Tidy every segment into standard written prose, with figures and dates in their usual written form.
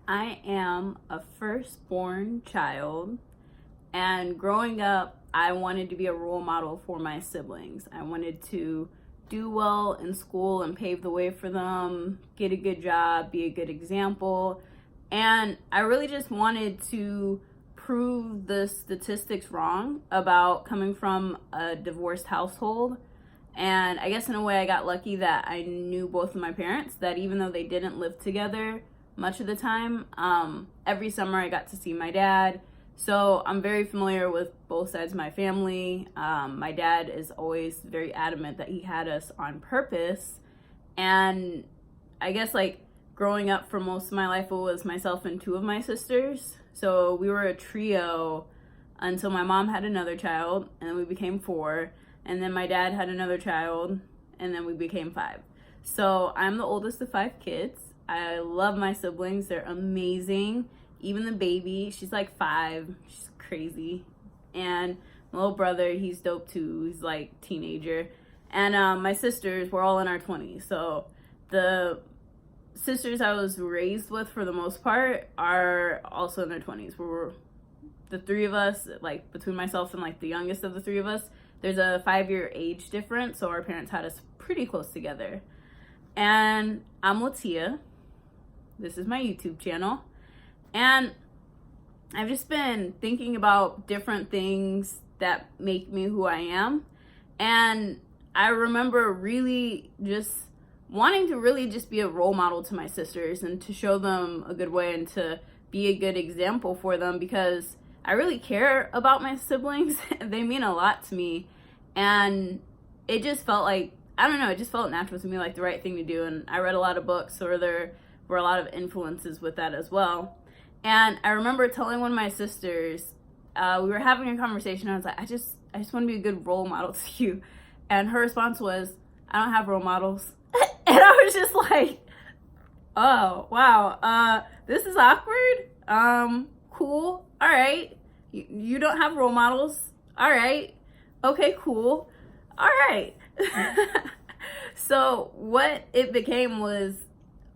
I am a firstborn child, and growing up, I wanted to be a role model for my siblings. I wanted to do well in school and pave the way for them, get a good job, be a good example. And I really just wanted to prove the statistics wrong about coming from a divorced household. And I guess in a way, I got lucky that I knew both of my parents, that even though they didn't live together much of the time, every summer I got to see my dad. So I'm very familiar with both sides of my family. My dad is always very adamant that he had us on purpose. And I guess like growing up for most of my life, it was myself and two of my sisters. So we were a trio until my mom had another child, and then we became four. And then my dad had another child, and then we became five. So I'm the oldest of five kids. I love my siblings. They're amazing. Even the baby, she's like 5. She's crazy. And my little brother, he's dope too. He's like teenager. And my sisters, we're all in our 20s. So the sisters I was raised with for the most part are also in their 20s. We're the three of us, like between myself and like the youngest of the three of us, there's a 5-year age difference. So our parents had us pretty close together. And I'm Latia. This is my YouTube channel. And I've just been thinking about different things that make me who I am. And I remember really just wanting to really just be a role model to my sisters and to show them a good way and to be a good example for them, because I really care about my siblings. They mean a lot to me. And it just felt like, I don't know, it just felt natural to me, like the right thing to do. And I read a lot of books, or there were a lot of influences with that as well. And I remember telling one of my sisters, we were having a conversation. I was like, I just want to be a good role model to you. And her response was, I don't have role models. And I was just like, oh, wow. This is awkward. Cool. All right. You don't have role models. All right. Okay, cool. All right. So what it became was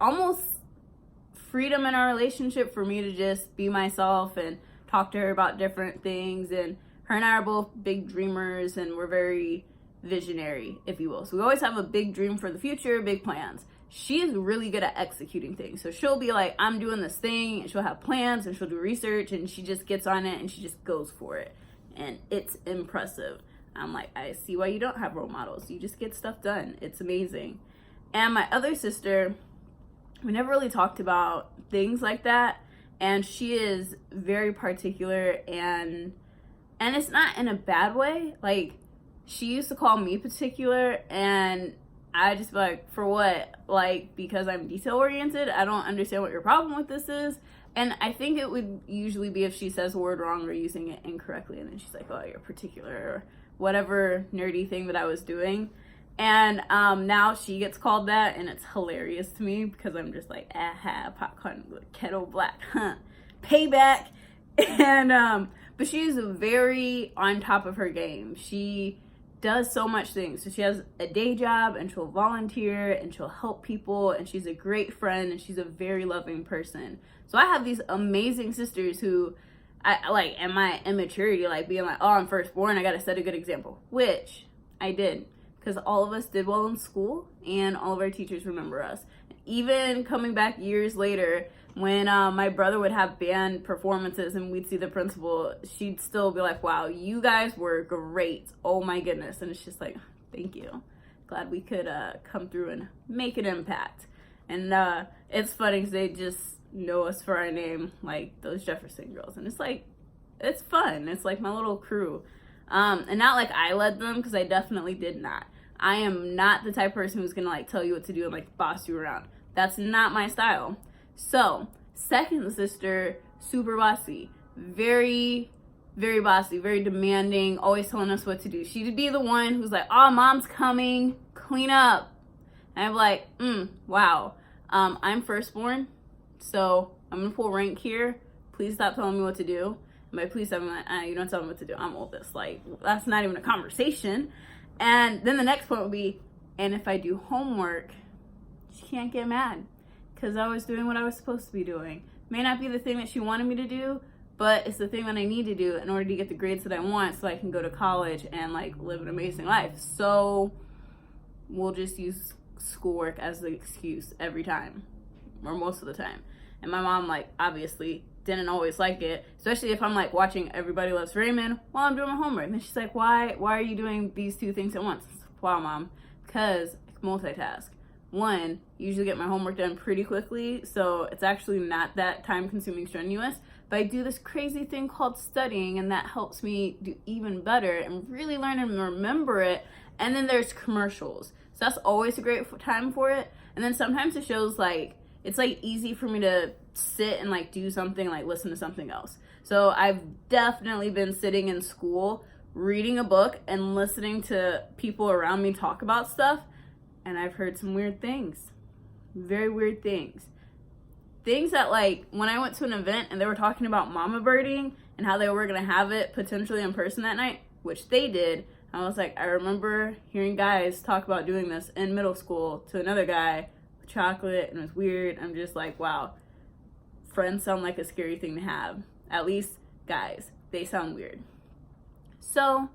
almost freedom in our relationship for me to just be myself and talk to her about different things. And her and I are both big dreamers, and we're very visionary, if you will. So we always have a big dream for the future, big plans. She is really good at executing things. So she'll be like, I'm doing this thing, and she'll have plans, and she'll do research, and she just gets on it and she just goes for it. And it's impressive. I'm like, I see why you don't have role models. You just get stuff done. It's amazing. And my other sister, we never really talked about things like that. And she is very particular, and it's not in a bad way. Like, she used to call me particular, and I just be like, for what? Like, because I'm detail oriented? I don't understand what your problem with this is. And I think it would usually be if she says a word wrong or using it incorrectly, and then she's like, oh, you're particular, or whatever nerdy thing that I was doing. And now she gets called that, and it's hilarious to me, because I'm just like, aha, popcorn kettle black, huh? Payback. And but she's very on top of her game. She does so much things. So she has a day job, and she'll volunteer, and she'll help people, and she's a great friend, and she's a very loving person. So I have these amazing sisters who I like, and my immaturity, like being like, oh, I'm firstborn, I gotta set a good example, which I did, because all of us did well in school, and all of our teachers remember us. Even coming back years later, when my brother would have band performances and we'd see the principal, she'd still be like, wow, you guys were great. Oh my goodness. And it's just like, thank you. Glad we could come through and make an impact. And it's funny because they just know us for our name, like those Jefferson girls. And it's like, it's fun. It's like my little crew. And not like I led them, because I definitely did not. I am not the type of person who's gonna like tell you what to do and like boss you around. That's not my style. So, second sister, super bossy, very, very bossy, very demanding, always telling us what to do. She'd be the one who's like, oh, mom's coming, clean up. And I'm like, wow, I'm firstborn, so I'm gonna pull rank here. Please stop telling me what to do. And by please, I'm like, you don't tell me what to do. I'm oldest. Like, that's not even a conversation. And then the next point would be, and if I do homework, she can't get mad, because I was doing what I was supposed to be doing. may not be the thing that she wanted me to do, but it's the thing that I need to do in order to get the grades that I want so I can go to college and like live an amazing life. So we'll just use schoolwork as the excuse every time, or most of the time. And my mom, like, obviously didn't always like it, especially if I'm like watching Everybody Loves Raymond while I'm doing my homework. And she's like, why are you doing these two things at once? Wow, Mom, because I can multitask. One, usually get my homework done pretty quickly, so it's actually not that time consuming, strenuous, but I do this crazy thing called studying, and that helps me do even better and really learn and remember it. And then there's commercials, so that's always a great time for it. And then sometimes it shows like it's like easy for me to sit and like do something, like listen to something else. So I've definitely been sitting in school reading a book and listening to people around me talk about stuff, and I've heard some weird things, very weird things that, like, when I went to an event and they were talking about mama birding and how they were gonna have it potentially in person that night, which they did. I was like, I remember hearing guys talk about doing this in middle school to another guy with chocolate, and it was weird. I'm just like, wow, friends sound like a scary thing to have. At least guys, they sound weird. So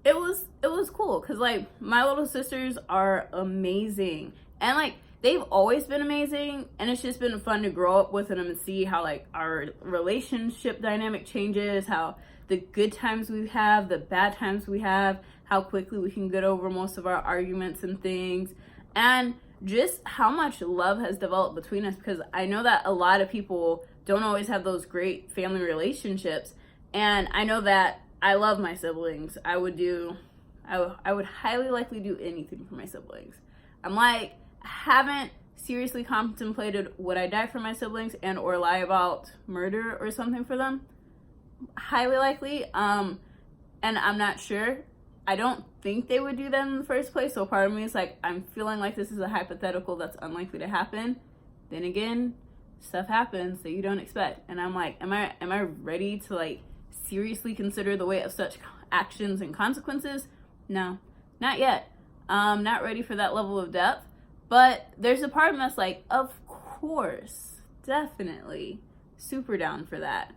it was cool because, like, my little sisters are amazing, and like they've always been amazing, and it's just been fun to grow up with them and see how like our relationship dynamic changes, how the good times we have, the bad times we have, how quickly we can get over most of our arguments and things, and just how much love has developed between us, because I know that a lot of people don't always have those great family relationships, and I know that I love my siblings. I would highly likely do anything for my siblings. I'm like, I haven't seriously contemplated would I die for my siblings and or lie about murder or something for them. Highly likely. And I'm not sure. I don't think they would do that in the first place. So part of me is like, I'm feeling like this is a hypothetical that's unlikely to happen. Then again, stuff happens that you don't expect. And I'm like, am I ready to like seriously consider the weight of such actions and consequences? No, not yet. Not ready for that level of depth. But there's a part of me that's like, of course, definitely, super down for that.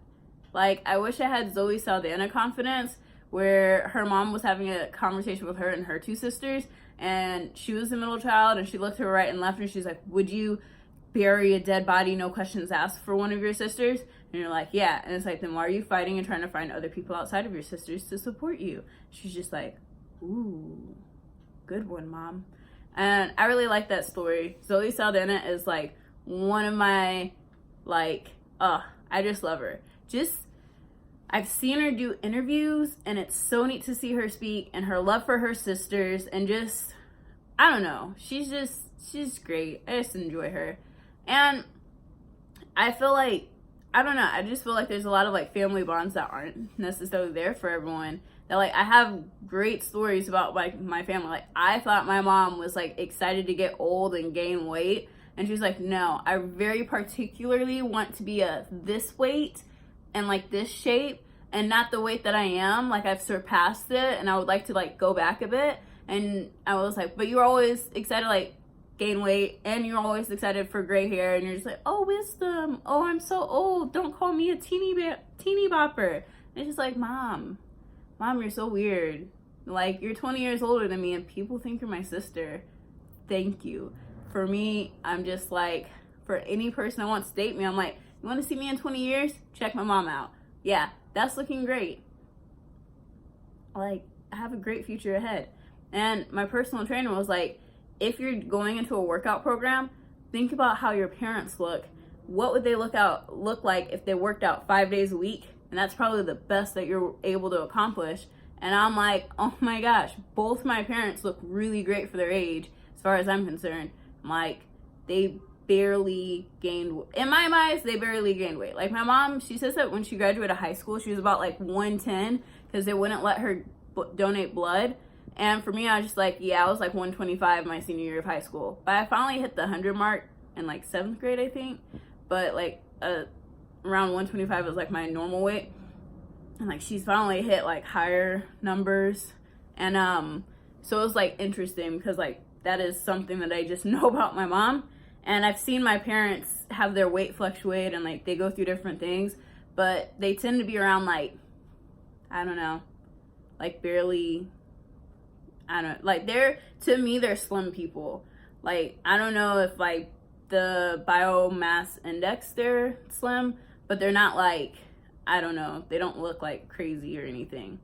Like, I wish I had Zoe Saldana confidence, where her mom was having a conversation with her and her two sisters, and she was the middle child, and she looked to her right and left, and she's like, would you bury a dead body, no questions asked, for one of your sisters? And you're like, yeah. And it's like, then why are you fighting and trying to find other people outside of your sisters to support you? She's just like, ooh, good one, Mom. And I really like that story. Zoe Saldana is like one of my, like, I just love her. I've seen her do interviews, and it's so neat to see her speak, and her love for her sisters, and just, I don't know, she's great. I just enjoy her. And I feel like, I don't know, I just feel like there's a lot of like family bonds that aren't necessarily there for everyone. That like, I have great stories about like my family. Like, I thought my mom was like excited to get old and gain weight, and she's like, no, I very particularly want to be this weight and like this shape, and not the weight that I am. Like, I've surpassed it, and I would like to like go back a bit. And I was like, but you're always excited like gain weight, and you're always excited for gray hair, and you're just like, oh, wisdom, oh, I'm so old, don't call me a teeny bopper. And it's just like, mom, you're so weird. Like, you're 20 years older than me, and people think you're my sister. Thank you. For me, I'm just like, for any person that wants to date me, I'm like, you want to see me in 20 years? Check my mom out. Yeah, that's looking great. Like, I have a great future ahead. And my personal trainer was like, if you're going into a workout program, think about how your parents look. What would they look like if they worked out 5 days a week? And that's probably the best that you're able to accomplish. And I'm like, oh my gosh, both my parents look really great for their age, as far as I'm concerned. I'm like, they barely gained, in my eyes, they barely gained weight. Like, my mom, she says that when she graduated high school, she was about like 110 because they wouldn't let her donate blood. And for me, I was just like, yeah, I was like 125 my senior year of high school. But I finally hit the 100 mark in like 7th grade, I think. But like around 125 was like my normal weight. And like, she's finally hit like higher numbers. And so it was like interesting because like that is something that I just know about my mom. And I've seen my parents have their weight fluctuate and like they go through different things, but they tend to be around like, I don't know, like barely, I don't, like to me, they're slim people. Like, I don't know if like the biomass index, they're slim, but they're not like, I don't know, they don't look like crazy or anything.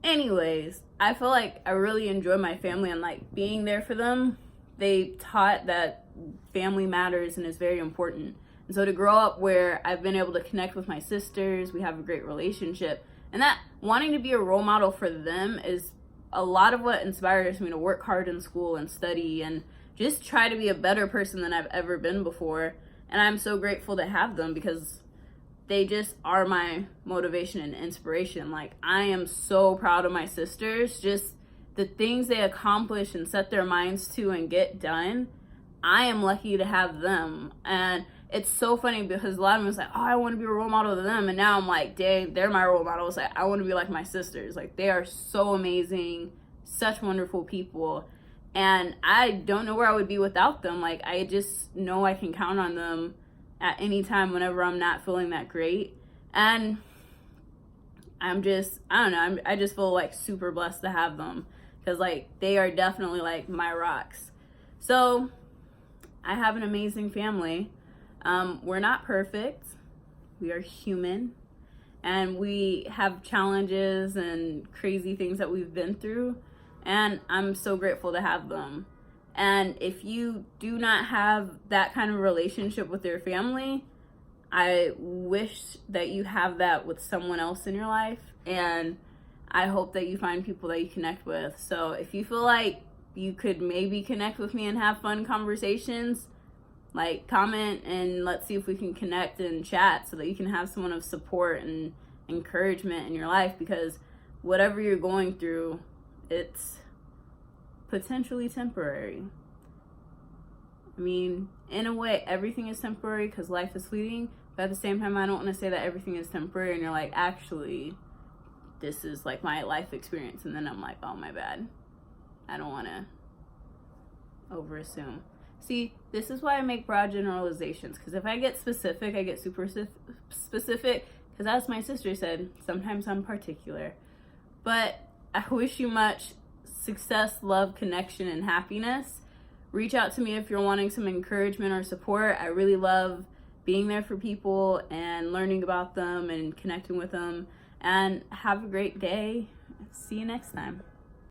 Anyways, I feel like I really enjoy my family and like being there for them. They taught that family matters and is very important. And so to grow up where I've been able to connect with my sisters, we have a great relationship, and that wanting to be a role model for them is a lot of what inspires me to work hard in school and study and just try to be a better person than I've ever been before. And I'm so grateful to have them because they just are my motivation and inspiration. Like, I am so proud of my sisters. Just the things they accomplish and set their minds to and get done. I am lucky to have them. And it's so funny because a lot of them was like, oh, I want to be a role model to them. And now I'm like, dang, they're my role models. Like, I want to be like my sisters. Like, they are so amazing, such wonderful people. And I don't know where I would be without them. Like, I just know I can count on them at any time whenever I'm not feeling that great. And I'm just, I don't know, I just feel like super blessed to have them because like they are definitely like my rocks. So I have an amazing family. We're not perfect. We are human and we have challenges and crazy things that we've been through, and I'm so grateful to have them. And if you do not have that kind of relationship with your family, I wish that you have that with someone else in your life. And I hope that you find people that you connect with. So if you feel like you could maybe connect with me and have fun conversations, like comment and let's see if we can connect and chat so that you can have someone of support and encouragement in your life, because whatever you're going through, it's potentially temporary. I mean, in a way, everything is temporary because life is fleeting, but at the same time, I don't want to say that everything is temporary and you're like, actually, this is like my life experience, and then I'm like, oh, my bad. I don't want to overassume. See, this is why I make broad generalizations, because if I get specific, I get super specific, because as my sister said, sometimes I'm particular. But I wish you much success, love, connection, and happiness. Reach out to me if you're wanting some encouragement or support. I really love being there for people and learning about them and connecting with them. And have a great day. See you next time.